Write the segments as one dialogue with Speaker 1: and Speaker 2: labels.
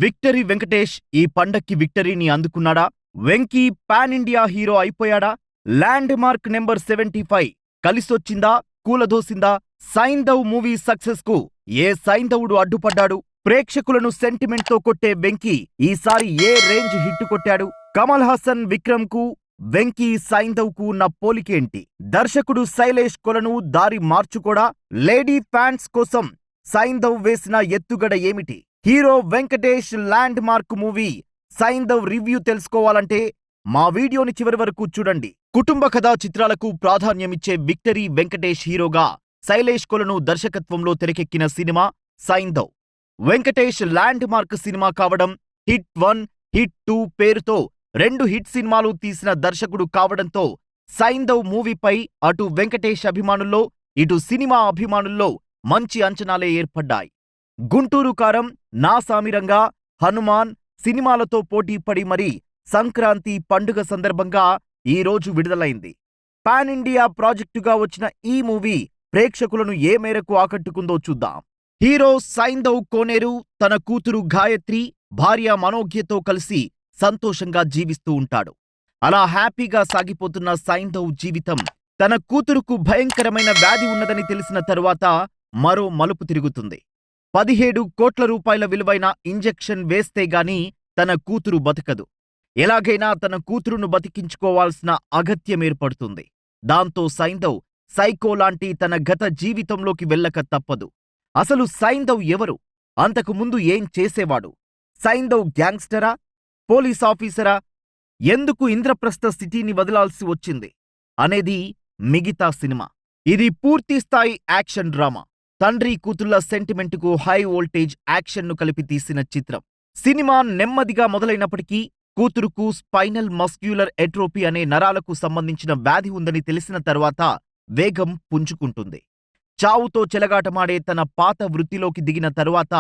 Speaker 1: Victory Venkatesh ఈ పండక్కి విక్టరీని అందుకున్నాడా? వెంకీ పాన్ ఇండియా హీరో అయిపోయాడా? ల్యాండ్ మార్క్ నెంబర్ 75 కలిసొచ్చిందా? కూలదోసిందా? సైంధవ్ మూవీ సక్సెస్ కు ఏ సైంధవుడు అడ్డుపడ్డాడు? ప్రేక్షకులను సెంటిమెంట్ తో కొట్టే వెంకీ ఈసారి ఏ రేంజ్ హిట్ కొట్టాడు? కమల్ హాసన్ విక్రమ్ కు వెంకీ సైంధవ్ కు ఉన్న పోలికేంటి? దర్శకుడు శైలేష్ కొలను దారి మార్చుకోడా? లేడీ ఫ్యాన్స్ కోసం సైంధవ్ వేసిన ఎత్తుగడ ఏమిటి? Hero Venkatesh land mark movie Saindhav review తెలుసుకోవాలంటే మా వీడియోని చివరి వరకు చూడండి. కుటుంబ కథా చిత్రాలకు ప్రాధాన్యమిచ్చే విక్టరీ వెంకటేష్ హీరోగా శైలేష్ కొలను దర్శకత్వంలో తెరకెక్కిన cinema Saindhav. Venkatesh land mark cinema కావడం, హిట్ 1, హిట్ 2 పేరుతో 2 హిట్ సినిమాలు తీసిన దర్శకుడు కావడంతో సైంధవ్ మూవీపై అటు వెంకటేష్ అభిమానుల్లో, ఇటు సినిమా అభిమానుల్లో మంచి అంచనాలే ఏర్పడ్డాయి. గుంటూరు కారం, నా సామిరంగా, హనుమాన్ సినిమాలతో పోటీపడి మరీ సంక్రాంతి పండుగ సందర్భంగా ఈ రోజు విడుదలైంది. పాన్ ఇండియా ప్రాజెక్టుగా వచ్చిన ఈ మూవీ ప్రేక్షకులను ఏ మేరకు ఆకట్టుకుందో చూద్దాం. హీరో సైంధవ్ కోనేరు తన కూతురు గాయత్రి, భార్య మనోజ్ఞతో కలిసి సంతోషంగా జీవిస్తూ ఉంటాడు. అలా హ్యాపీగా సాగిపోతున్న సైంధవ్ జీవితం తన కూతురుకు భయంకరమైన వ్యాధి ఉన్నదని తెలిసిన తరువాత మరో మలుపు తిరుగుతుంది. 17 కోట్ల రూపాయల విలువైన ఇంజెక్షన్ వేస్తే గాని తన కూతురు బతకదు. ఎలాగైనా తన కూతురును బతికించుకోవాల్సిన అగత్యం ఏర్పడుతుంది. దాంతో సైంధవ్ సైకో లాంటి తన గత జీవితంలోకి వెళ్ళక తప్పదు. అసలు సైంధవ్ ఎవరు? అంతకు ముందు ఏం చేసేవాడు? సైంధవ్ గ్యాంగ్స్టరా? పోలీస్ ఆఫీసరా? ఎందుకు ఇంద్రప్రస్థ సిటీని వదలాల్సి వచ్చింది అనేది మిగతా సినిమా. ఇది పూర్తిస్థాయి యాక్షన్ డ్రామా. తండ్రి కూతుళ్ల సెంటిమెంటుకు హై వోల్టేజ్ యాక్షన్ను కలిపి తీసిన చిత్రం. సినిమా నెమ్మదిగా మొదలైనప్పటికీ కూతురుకు స్పైనల్ మస్క్యులర్ ఎట్రోపీ అనే నరాలకు సంబంధించిన వ్యాధి ఉందని తెలిసిన తర్వాత వేగం పుంజుకుంటుంది. చావుతో చెలగాటమాడే తన పాత వృత్తిలోకి దిగిన తరువాత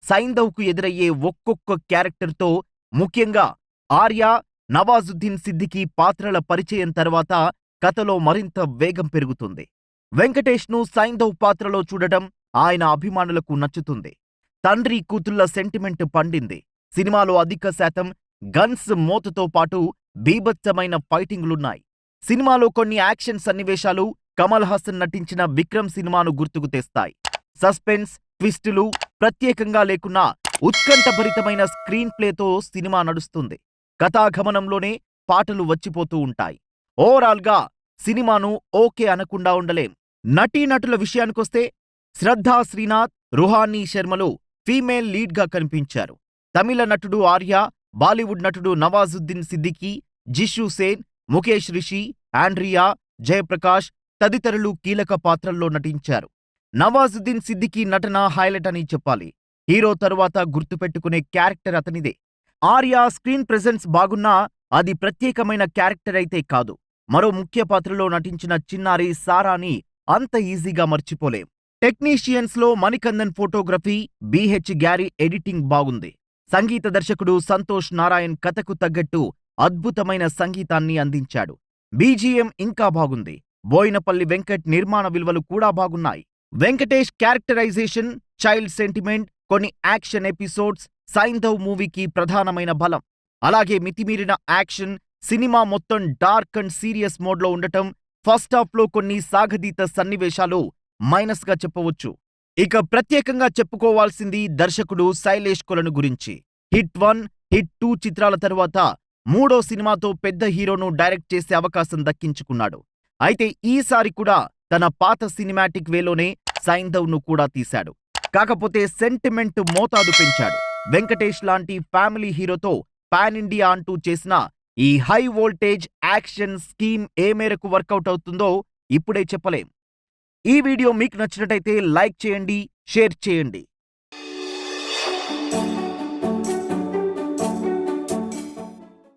Speaker 1: సైంధవ్కు ఎదురయ్యే ఒక్కొక్క క్యారెక్టర్తో, ముఖ్యంగా ఆర్య, నవాజుద్దీన్ సిద్దికీ పాత్రల పరిచయం తర్వాత కథలో మరింత వేగం పెరుగుతుంది. వెంకటేష్ను సైంధవ్ పాత్రలో చూడటం ఆయన అభిమానులకు నచ్చుతుంది. తండ్రి కూతుళ్ల సెంటిమెంట్ పండింది. సినిమాలో అధిక శాతం గన్స్ మోతతో పాటు బీభత్సమైన ఫైటింగ్లున్నాయి. సినిమాలో కొన్ని యాక్షన్ సన్నివేశాలు కమల్ హాసన్ నటించిన విక్రమ్ సినిమాను గుర్తుకు తెస్తాయి. సస్పెన్స్, ట్విస్టులు ప్రత్యేకంగా లేకున్నా ఉత్కంఠభరితమైన స్క్రీన్ ప్లేతో సినిమా నడుస్తుంది. కథాగమనంలోనే పాటలు వచ్చిపోతూ ఉంటాయి. ఓవరాల్గా సినిమాను ఓకే అనకుండా ఉండలేం. నటీనటుల విషయానికొస్తే శ్రద్ధా శ్రీనాథ్, రుహానీ శర్మలు ఫీమేల్ లీడ్గా కనిపించారు. తమిళ నటుడు ఆర్య, బాలీవుడ్ నటుడు నవాజుద్దీన్ సిద్దికీ, జిషు సేన్, ముఖేష్ రిషి, ఆండ్రియా, జయప్రకాష్ తదితరులు కీలక పాత్రల్లో నటించారు. నవాజుద్దీన్ సిద్దికీ నటన హైలైట్ అని చెప్పాలి. హీరో తరువాత గుర్తుపెట్టుకునే క్యారెక్టర్ అతనిదే. ఆర్య స్క్రీన్ ప్రెజెన్స్ బాగున్నా అది ప్రత్యేకమైన క్యారెక్టర్ అయితే కాదు. మరో ముఖ్య పాత్రలో నటించిన చిన్నారి సారాని అంత ఈజీగా మర్చిపోలేం. టెక్నీషియన్స్ లో Manikandan photography, BH Garry editing బాగుంది. సంగీత దర్శకుడు సంతోష్ నారాయణ్ కథకు తగ్గట్టు అద్భుతమైన సంగీతాన్ని అందించాడు. బీజీఎం ఇంకా బాగుంది. బోయినపల్లి వెంకట్ నిర్మాణ విలువలు కూడా బాగున్నాయి. వెంకటేష్ క్యారెక్టరైజేషన్, చైల్డ్ సెంటిమెంట్, కొన్ని యాక్షన్ ఎపిసోడ్స్ సైంధవ్ మూవీకి ప్రధానమైన బలం. అలాగే మితిమీరిన యాక్షన్, సినిమా మొత్తం డార్క్ అండ్ సీరియస్ మోడ్లో ఉండటం, ఫస్ట్ హాఫ్లో కొన్ని సాగదీత సన్నివేశాలు మైనస్ గా చెప్పవచ్చు. ఇక ప్రత్యేకంగా చెప్పుకోవాల్సింది దర్శకుడు శైలేష్ కొలను గురించి. హిట్ 1, హిట్ 2 చిత్రాల తరువాత 3వ సినిమాతో పెద్ద హీరోను డైరెక్ట్ చేసే అవకాశం దక్కించుకున్నాడు. అయితే ఈసారి కూడా తన పాత సినిమాటిక్ వేలోనే సైంధవ్ను కూడా తీశాడు. కాకపోతే సెంటిమెంట్ మోతాదు పెంచాడు. వెంకటేష్ లాంటి ఫ్యామిలీ హీరోతో పాన్ ఇండియా అంటూ చేసిన ఈ హై వోల్టేజ్ యాక్షన్ స్కీమ్ ఏ మేరకు వర్కౌట్ అవుతుందో ఇప్పుడే చెప్పలేం. ఈ వీడియో మీకు నచ్చినట్టయితే లైక్ చేయండి, షేర్ చేయండి.